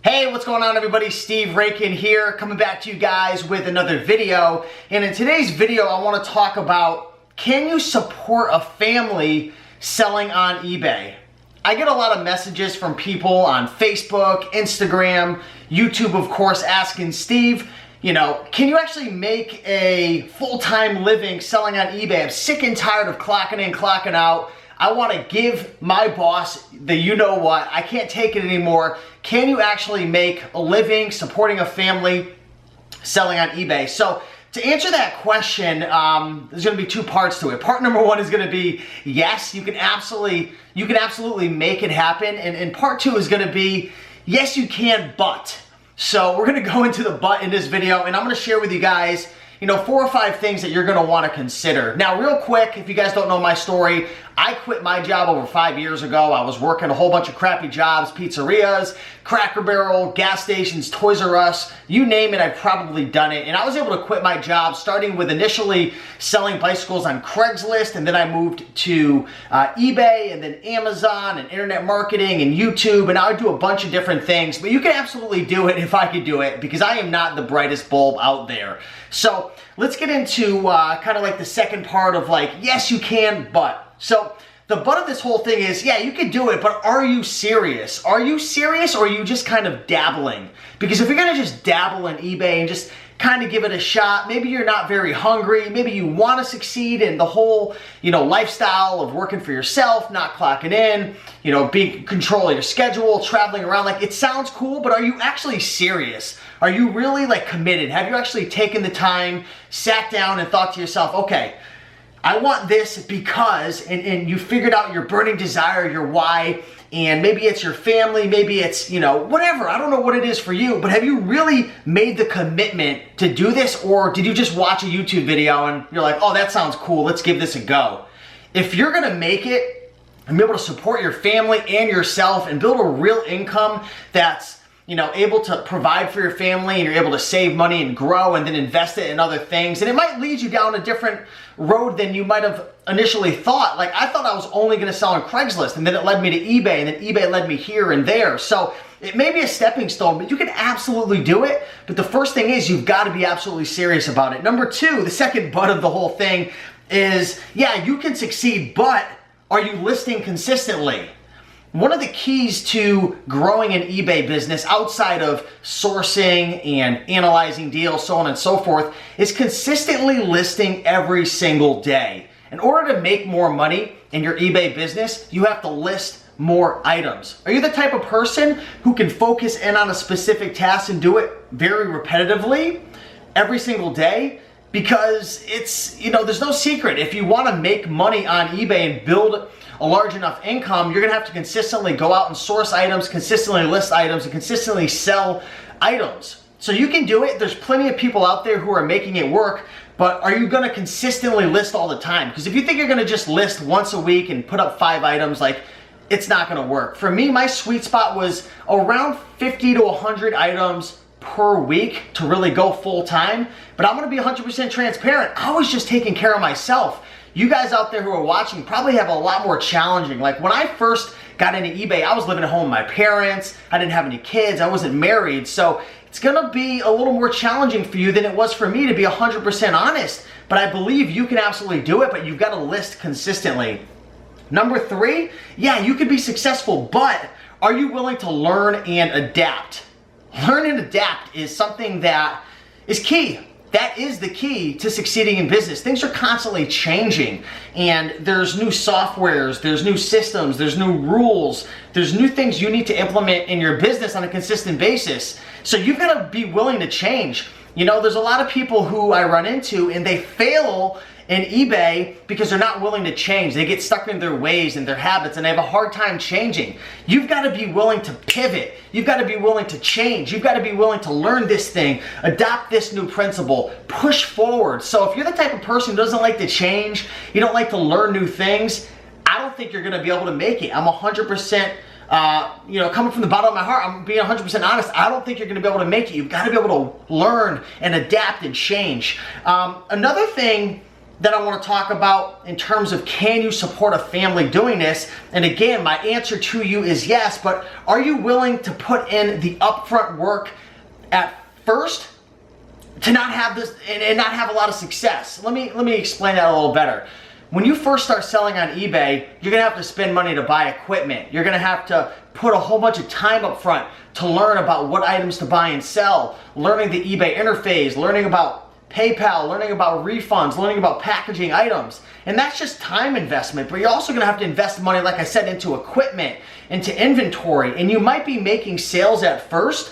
Hey, what's going on everybody? Steve Raiken here, coming back to you guys with another video. And in today's video, I want to talk about, can you support a family selling on eBay? I get a lot of messages from people on Facebook, Instagram, YouTube, of course, asking Steve, can you actually make a full-time living selling on eBay? I'm sick and tired of clocking in, clocking out. I want to give my boss the you-know-what. I can't take it anymore. Can you actually make a living supporting a family selling on eBay? So to answer that question, there's going to be two parts to it. Part number one is going to be, yes, you can absolutely make it happen. And part two is going to be, yes, you can, but. So we're going to go into the but in this video, and I'm going to share with you guys 4 or 5 things that you're going to want to consider. Now, real quick, if you guys don't know my story, I quit my job over 5 years ago. I was working a whole bunch of crappy jobs, pizzerias, Cracker Barrel, gas stations, Toys R Us, you name it, I've probably done it. And I was able to quit my job, starting with initially selling bicycles on Craigslist, and then I moved to eBay, and then Amazon, and internet marketing, and YouTube, and I would do a bunch of different things. But you can absolutely do it if I could do it, because I am not the brightest bulb out there. So let's get into kind of like the second part of like, yes, you can, but. So the but of this whole thing is, yeah, you can do it, but are you serious? Are you serious, or are you just kind of dabbling? Because if you're gonna just dabble in eBay and just kind of give it a shot, maybe you're not very hungry, maybe you want to succeed in the whole, lifestyle of working for yourself, not clocking in, being in control of your schedule, traveling around, like it sounds cool, but are you actually serious? Are you really like committed? Have you actually taken the time, sat down and thought to yourself, okay, I want this because, and you figured out your burning desire, your why, and maybe it's your family, maybe it's, whatever. I don't know what it is for you, but have you really made the commitment to do this, or did you just watch a YouTube video and you're like, oh, that sounds cool, let's give this a go? If you're gonna make it and be able to support your family and yourself and build a real income that's able to provide for your family, and you're able to save money and grow and then invest it in other things. And it might lead you down a different road than you might have initially thought. Like I thought I was only going to sell on Craigslist, and then it led me to eBay, and then eBay led me here and there. So it may be a stepping stone, but you can absolutely do it. But the first thing is you've got to be absolutely serious about it. Number two, the second but of the whole thing is, yeah, you can succeed, but are you listing consistently? One of the keys to growing an eBay business outside of sourcing and analyzing deals, so on and so forth, is consistently listing every single day. In order to make more money in your eBay business, you have to list more items. Are you the type of person who can focus in on a specific task and do it very repetitively every single day? Because it's, there's no secret. If you want to make money on eBay and build a large enough income, you're gonna have to consistently go out and source items, consistently list items, and consistently sell items. So you can do it. There's plenty of people out there who are making it work, but are you gonna consistently list all the time? Because if you think you're gonna just list once a week and put up 5 items, like, it's not gonna work. For me, my sweet spot was around 50 to 100 items per week to really go full time. But I'm gonna be 100% transparent. I was just taking care of myself. You guys out there who are watching probably have a lot more challenging. Like when I first got into eBay, I was living at home with my parents. I didn't have any kids. I wasn't married. So it's gonna be a little more challenging for you than it was for me, to be 100% honest. But I believe you can absolutely do it, but you've gotta list consistently. Number 3, yeah, you could be successful, but are you willing to learn and adapt? Learn and adapt is something that is key. That is the key to succeeding in business. Things are constantly changing, and there's new softwares, there's new systems, there's new rules, there's new things you need to implement in your business on a consistent basis. So you've got to be willing to change. There's a lot of people who I run into, and they fail in eBay because they're not willing to change. They get stuck in their ways and their habits, and they have a hard time changing. You've got to be willing to pivot. You've got to be willing to change. You've got to be willing to learn this thing, adopt this new principle, push forward. So if you're the type of person who doesn't like to change, you don't like to learn new things, I don't think you're going to be able to make it. I'm 100%, coming from the bottom of my heart, I'm being 100% honest. I don't think you're going to be able to make it. You've got to be able to learn and adapt and change. Another thing that I want to talk about in terms of can you support a family doing this? And again, my answer to you is yes, but are you willing to put in the upfront work at first to not have this and not have a lot of success? Let me explain that a little better. When you first start selling on eBay, you're gonna have to spend money to buy equipment. You're gonna have to put a whole bunch of time up front to learn about what items to buy and sell, learning the eBay interface, learning about PayPal, learning about refunds, learning about packaging items. And that's just time investment, but you're also gonna have to invest money, like I said, into equipment, into inventory, and you might be making sales at first,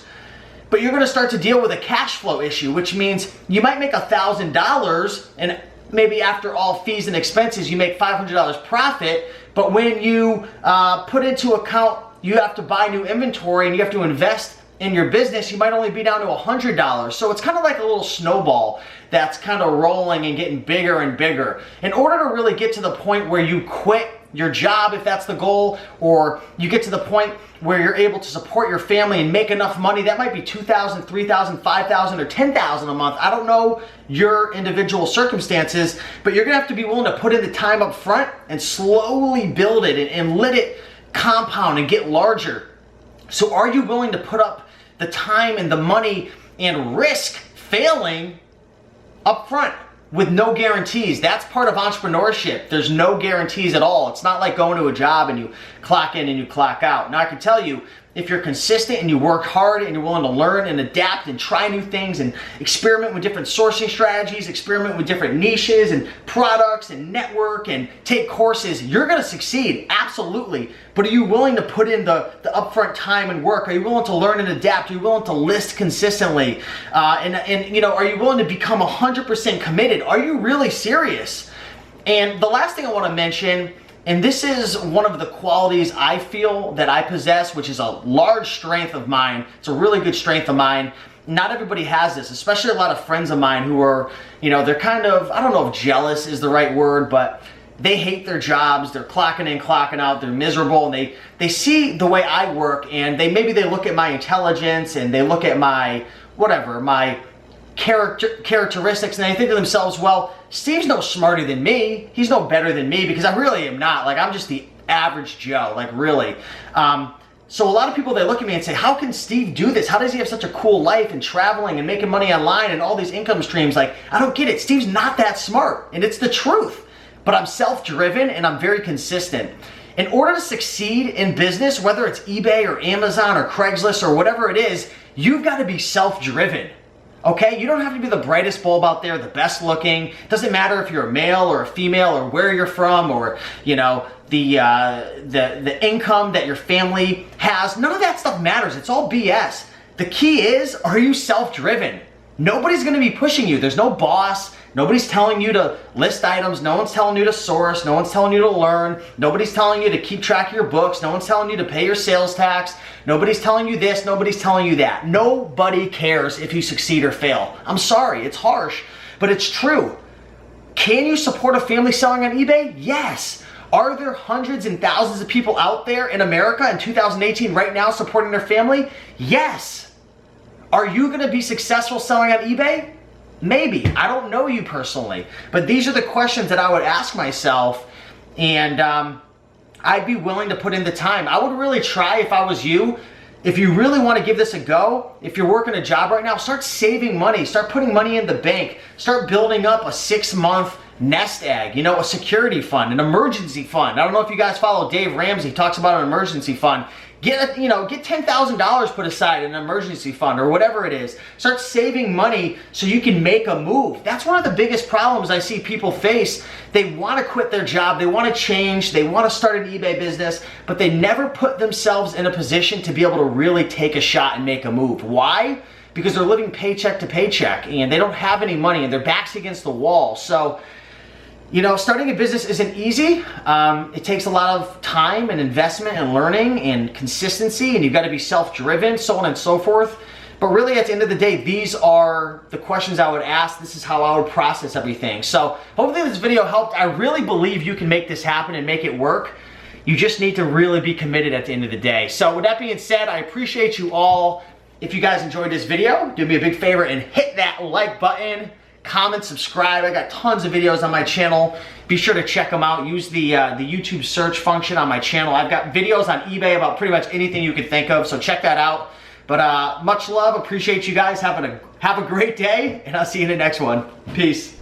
but you're gonna start to deal with a cash flow issue, which means you might make $1,000 and maybe after all fees and expenses, you make $500 profit, but when you put into account, you have to buy new inventory and you have to invest in your business, you might only be down to $100. So it's kind of like a little snowball that's kind of rolling and getting bigger and bigger. In order to really get to the point where you quit your job, if that's the goal, or you get to the point where you're able to support your family and make enough money, that might be $2,000, $3,000, $5,000, or $10,000 a month. I don't know your individual circumstances, but you're gonna have to be willing to put in the time up front and slowly build it and let it compound and get larger. So are you willing to put up the time and the money and risk failing up front with no guarantees? That's part of entrepreneurship. There's no guarantees at all. It's not like going to a job and you clock in and you clock out. Now I can tell you, if you're consistent and you work hard and you're willing to learn and adapt and try new things and experiment with different sourcing strategies, experiment with different niches and products and network and take courses, you're gonna succeed, absolutely. But are you willing to put in the upfront time and work? Are you willing to learn and adapt? Are you willing to list consistently? And you know, are you willing to become 100% committed? Are you really serious? And the last thing I wanna mention, and this is one of the qualities I feel that I possess, which is a large strength of mine. It's a really good strength of mine. Not everybody has this, especially a lot of friends of mine who are, you know, they're kind of, I don't know if jealous is the right word, but they hate their jobs. They're clocking in, clocking out. They're miserable, and they see the way I work, and maybe they look at my intelligence and they look at my, whatever, my characteristics, and they think to themselves, well, Steve's no smarter than me. He's no better than me, because I really am not. Like, I'm just the average Joe, like really. So a lot of people, they look at me and say, how can Steve do this? How does he have such a cool life and traveling and making money online and all these income streams? Like, I don't get it. Steve's not that smart, and it's the truth. But I'm self-driven and I'm very consistent. In order to succeed in business, whether it's eBay or Amazon or Craigslist or whatever it is, you've got to be self-driven. Okay, you don't have to be the brightest bulb out there, the best looking. Doesn't matter if you're a male or a female or where you're from or, you know, the income that your family has. None of that stuff matters. It's all BS. The key is, are you self-driven? Nobody's going to be pushing you. There's no boss. Nobody's telling you to list items. No one's telling you to source. No one's telling you to learn. Nobody's telling you to keep track of your books. No one's telling you to pay your sales tax. Nobody's telling you this. Nobody's telling you that. Nobody cares if you succeed or fail. I'm sorry, it's harsh, but it's true. Can you support a family selling on eBay? Yes. Are there hundreds and thousands of people out there in America in 2018 right now supporting their family? Yes. Are you going to be successful selling on eBay? Maybe. I don't know you personally, but these are the questions that I would ask myself, and I'd be willing to put in the time. I would really try if I was you. If you really want to give this a go, if you're working a job right now, start saving money. Start putting money in the bank. Start building up a 6-month nest egg, you know, a security fund, an emergency fund. I don't know if you guys follow Dave Ramsey. He talks about an emergency fund. Get $10,000 put aside in an emergency fund or whatever it is. Start saving money so you can make a move. That's one of the biggest problems I see people face. They want to quit their job, they want to change, they want to start an eBay business, but they never put themselves in a position to be able to really take a shot and make a move. Why? Because they're living paycheck to paycheck and they don't have any money and their back's against the wall. So, you know, starting a business isn't easy. It takes a lot of time and investment and learning and consistency, and you've got to be self-driven, so on and so forth. But really, at the end of the day, these are the questions I would ask. This is how I would process everything. So hopefully this video helped. I really believe you can make this happen and make it work. You just need to really be committed at the end of the day. So with that being said, I appreciate you all. If you guys enjoyed this video, do me a big favor and hit that like button. comment, subscribe. I got tons of videos on my channel. Be sure to check them out. Use the YouTube search function on my channel. I've got videos on eBay about pretty much anything you could think of, so check that out. But much love. Appreciate you guys. Have a great day, and I'll see you in the next one. Peace.